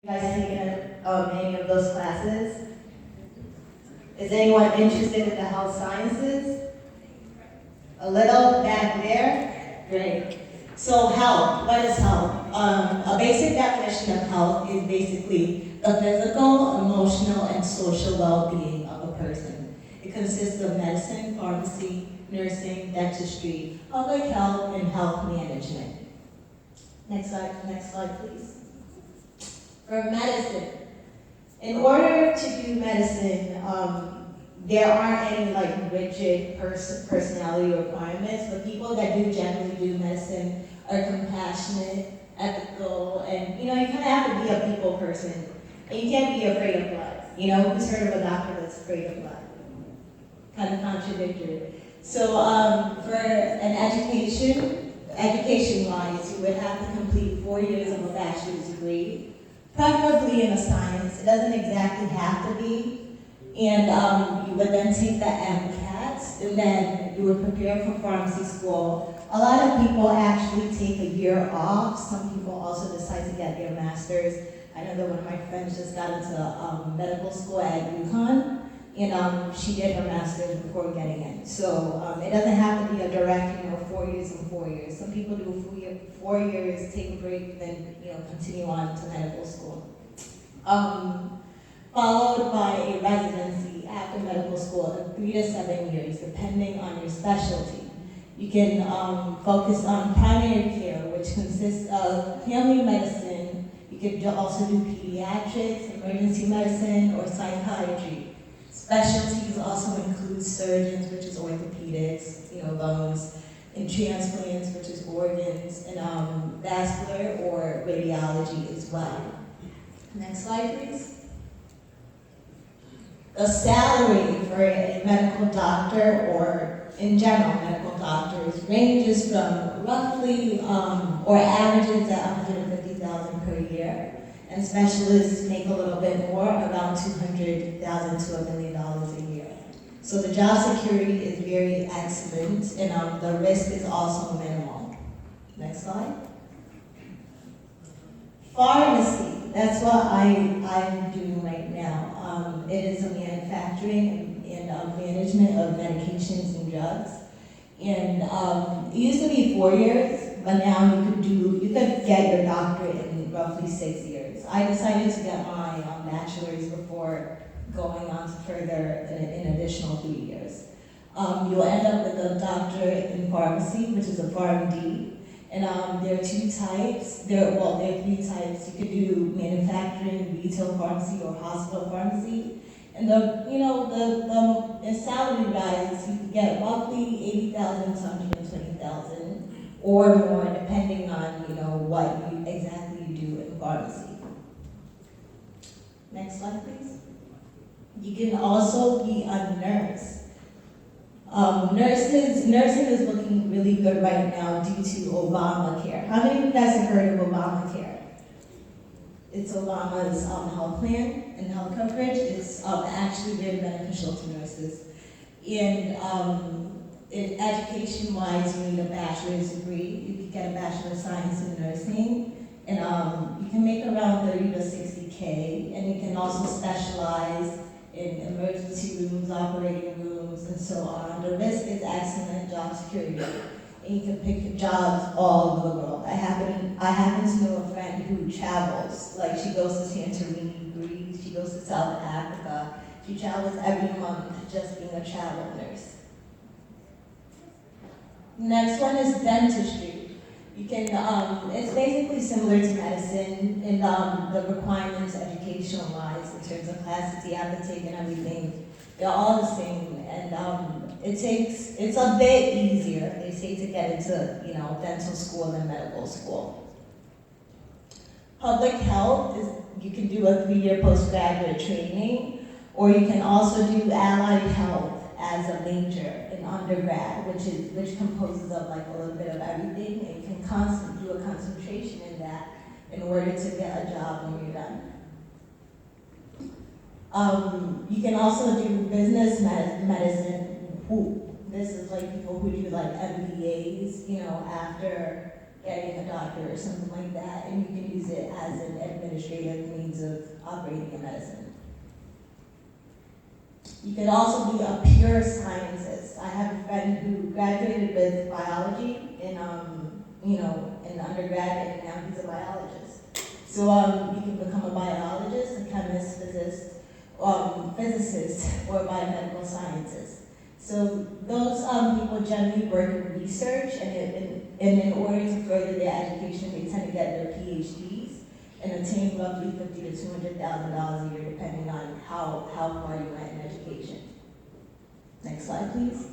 guys taken any of those classes? Is anyone interested in the health sciences? A little back there? Great. So health, what is health? A basic definition of health is basically the physical, emotional, and social well-being of a person. It consists of medicine, pharmacy, nursing, dentistry, public health, and health management. Next slide, please. For medicine, in order to do medicine, there aren't any like rigid personality requirements, but people that do generally do medicine are compassionate, ethical, and you kind of have to be a people person. And you can't be afraid of blood. Who's heard of a doctor that's afraid of blood? Kind of contradictory. So for an education-wise, you would have to complete 4 years of a bachelor's degree, preferably in a science. It doesn't exactly have to be. And you would then take the MCATs, and then you would prepare for pharmacy school. A lot of people actually take a year off. Some people also decide to get their master's. I know that one of my friends just got into medical school at UConn, and she did her master's before getting in. So it doesn't have to be a direct, 4 years and 4 years. Some people do 4 years, take a break, then continue on to medical school. Followed by a residency after medical school of 3 to 7 years, depending on your specialty. You can focus on primary care, which consists of family medicine. You could also do pediatrics, emergency medicine, or psychiatry. Specialties also include surgeons, which is orthopedics, bones, and transplants, which is organs, and vascular or radiology as well. Next slide, please. The salary for a medical doctor, or in general medical doctors, ranges from roughly, or averages at $150,000 per year, and specialists make a little bit more, around $200,000 to $1 million a year. So the job security is very excellent, and the risk is also minimal. Next slide. Pharmacy, that's what I'm doing right now. It is a manufacturing and management of medications and drugs. And it used to be 4 years, but now you could get your doctorate in roughly 6 years. I decided to get my bachelor's before going on to further an additional 3 years. You'll end up with a doctorate in pharmacy, which is a PharmD. And there are 2 types. There are 3 types. You could do manufacturing, retail pharmacy, or hospital pharmacy. And the salary rise, you could get roughly $80,000 to $120,000 or more, depending on what exactly you do in pharmacy. Next slide, please. You can also be a nurse. Nursing is looking really good right now due to Obamacare. How many of you guys have heard of Obamacare? It's Obama's health plan and health coverage. It's actually very beneficial to nurses. And in education-wise, you need a bachelor's degree. You can get a Bachelor of Science in Nursing, and you can make around 30 to 60K, and you can also specialize in emergency rooms, operating rooms, and so on. The risk is excellent job security, and you can pick jobs all over the world. I happen to know a friend who travels. Like, she goes to Santorini, Greece, she goes to South Africa. She travels every month just being a travel nurse. Next one is dentistry. You can, it's basically similar to medicine in the requirements educational-wise in terms of classes you have to take and everything. They're all the same, and it's a bit easier, they say, to get into, dental school than medical school. Public health is, you can do a 3-year postgraduate training, or you can also do allied health as a major in undergrad, which composes of like a little bit of everything, and you can do a concentration in that in order to get a job when you're done. You can also do business medicine. This is like people who do like MBAs, after getting a doctor or something like that, and you can use it as an administrative means of operating a medicine. You could also be a pure scientist. I have a friend who graduated with biology in undergrad, and now he's a biologist. So you can become a biologist, a chemist, physicist, or biomedical scientist. So those people generally work in research, and in order to further their education, they tend to get their PhDs and attain roughly $50,000 to $200,000 a year, depending on how far you went in education. Next slide, please.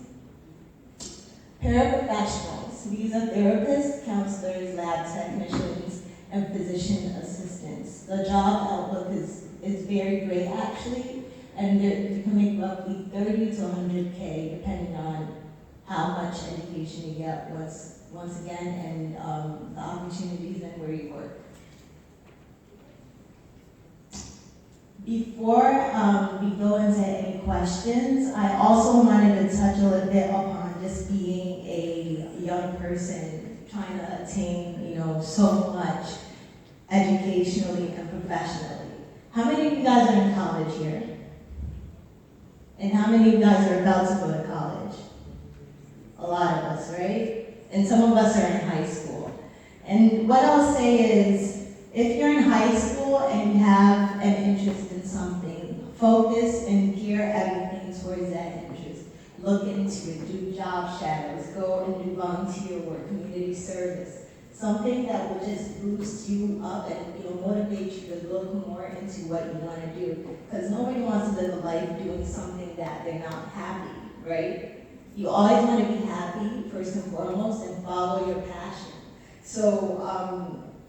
Paraprofessionals. These are therapists, counselors, lab technicians, and physician assistants. The job outlook is very great, actually, and you can make roughly 30 to 100K, depending on how much education you get once again, and the opportunities and where you work. Before we go into any questions, I also wanted to touch a little bit upon just being a young person trying to attain, so much educationally and professionally. How many of you guys are in college here? And how many of you guys are about to go to college? A lot of us, right? And some of us are in high school. And what I'll say is, if you're in high school and you have an interest in something, focus and gear everything towards that interest. Look into it, do job shadows, go and do volunteer work, community service. Something that will just boost you up and motivate you to look more into what you want to do. Because nobody wants to live a life doing something that they're not happy, right? You always want to be happy, first and foremost, and follow your passion. So,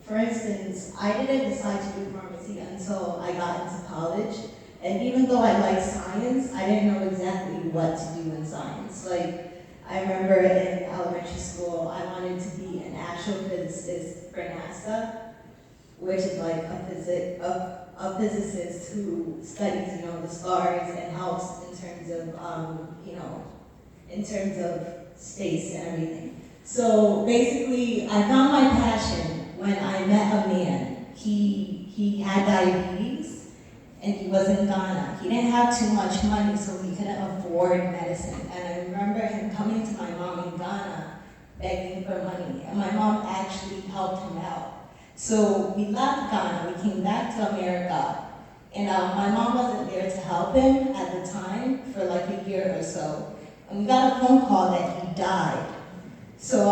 for instance, I didn't decide to do pharmacy until I got into college. And even though I liked science, I didn't know exactly what to do in science. Like, I remember in elementary school, I wanted to be an astrophysicist for NASA, which is like a physicist who studies, the stars and helps in terms of space and everything. So basically, I found my passion when I met a man. He had diabetes, and he was in Ghana. He didn't have too much money, so he couldn't afford medicine. And I remember him coming to my mom in Ghana, begging for money, and my mom actually helped him out. So we left Ghana, we came back to America, and my mom wasn't there to help him at the time for like a year or so. And we got a phone call that he died. So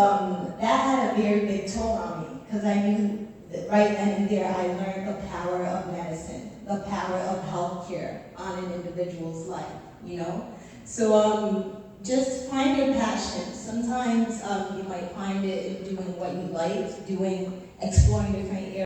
that had a very big toll on me, because I knew that right then and there I learned the power of medicine, the power of healthcare on an individual's life, So just find your passion. Sometimes you might find it in doing what you like, exploring different areas.